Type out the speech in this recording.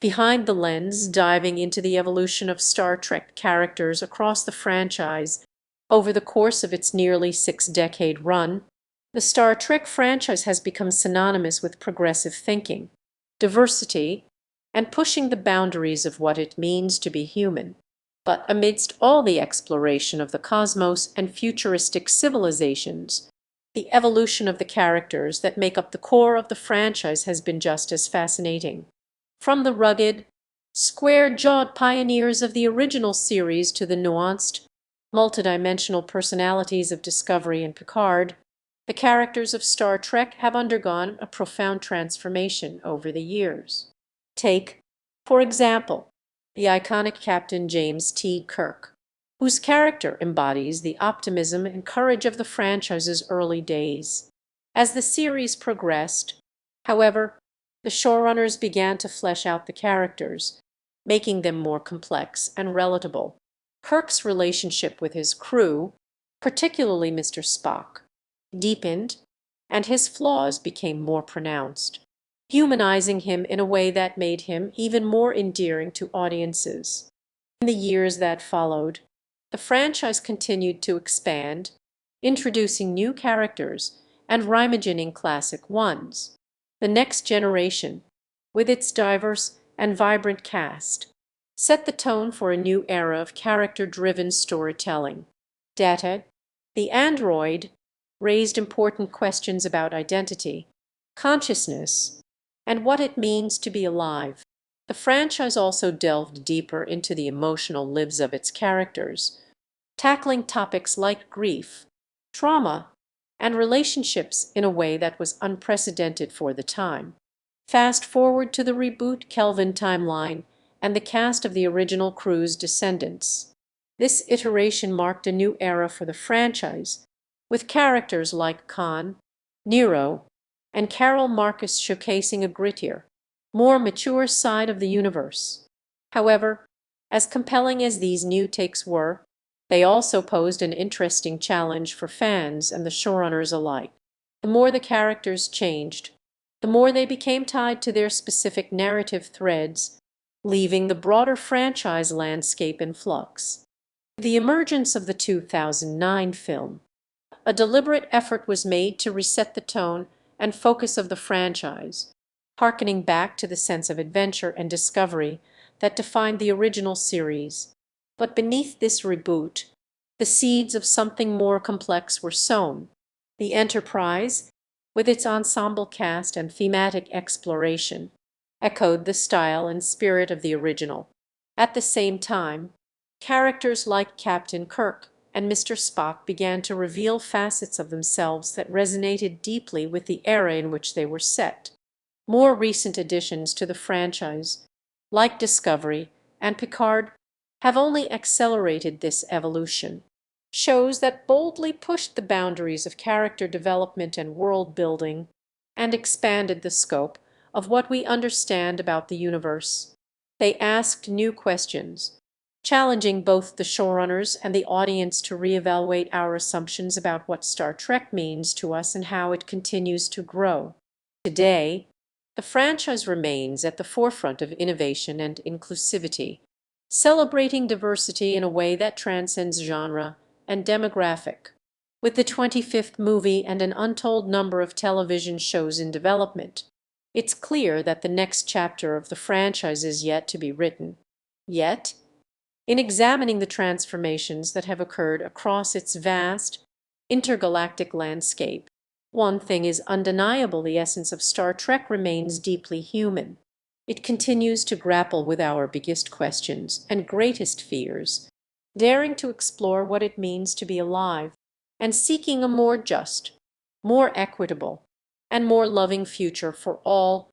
Behind the Lens, diving into the evolution of Star Trek characters across the franchise over the course of its nearly six-decade run, the Star Trek franchise has become synonymous with progressive thinking, diversity, and pushing the boundaries of what it means to be human. But amidst all the exploration of the cosmos and futuristic civilizations, the evolution of the characters that make up the core of the franchise has been just as fascinating. From the rugged, square-jawed pioneers of the original series to the nuanced, multidimensional personalities of Discovery and Picard, the characters of Star Trek have undergone a profound transformation over the years. Take, for example, the iconic Captain James T. Kirk, whose character embodies the optimism and courage of the franchise's early days. As the series progressed, however, the showrunners began to flesh out the characters, making them more complex and relatable. Kirk's relationship with his crew, particularly Mr. Spock, deepened, and his flaws became more pronounced, humanizing him in a way that made him even more endearing to audiences. In the years that followed, the franchise continued to expand, introducing new characters and reimagining classic ones. The Next Generation, with its diverse and vibrant cast, set the tone for a new era of character-driven storytelling. Data, the android, raised important questions about identity, consciousness, and what it means to be alive. The franchise also delved deeper into the emotional lives of its characters, tackling topics like grief, trauma, and relationships in a way that was unprecedented for the time. Fast forward to the reboot Kelvin timeline and the cast of the original crew's descendants. This iteration marked a new era for the franchise, with characters like Khan, Nero, and Carol Marcus showcasing a grittier, more mature side of the universe. However, as compelling as these new takes were, they also posed an interesting challenge for fans and the showrunners alike. The more the characters changed, the more they became tied to their specific narrative threads, leaving the broader franchise landscape in flux. The emergence of the 2009 film, a deliberate effort was made to reset the tone and focus of the franchise, harkening back to the sense of adventure and discovery that defined the original series. But beneath this reboot, the seeds of something more complex were sown. The Enterprise, with its ensemble cast and thematic exploration, echoed the style and spirit of the original. At the same time, characters like Captain Kirk and Mr. Spock began to reveal facets of themselves that resonated deeply with the era in which they were set. More recent additions to the franchise, like Discovery and Picard, have only accelerated this evolution. Shows that boldly pushed the boundaries of character development and world building, and expanded the scope of what we understand about the universe. They asked new questions, challenging both the showrunners and the audience to reevaluate our assumptions about what Star Trek means to us and how it continues to grow. Today, the franchise remains at the forefront of innovation and inclusivity, celebrating diversity in a way that transcends genre and demographic. With the 25th movie and an untold number of television shows in development, it's clear that the next chapter of the franchise is yet to be written. Yet, in examining the transformations that have occurred across its vast, intergalactic landscape, one thing is undeniable: the essence of Star Trek remains deeply human. It continues to grapple with our biggest questions and greatest fears, daring to explore what it means to be alive, and seeking a more just, more equitable, and more loving future for all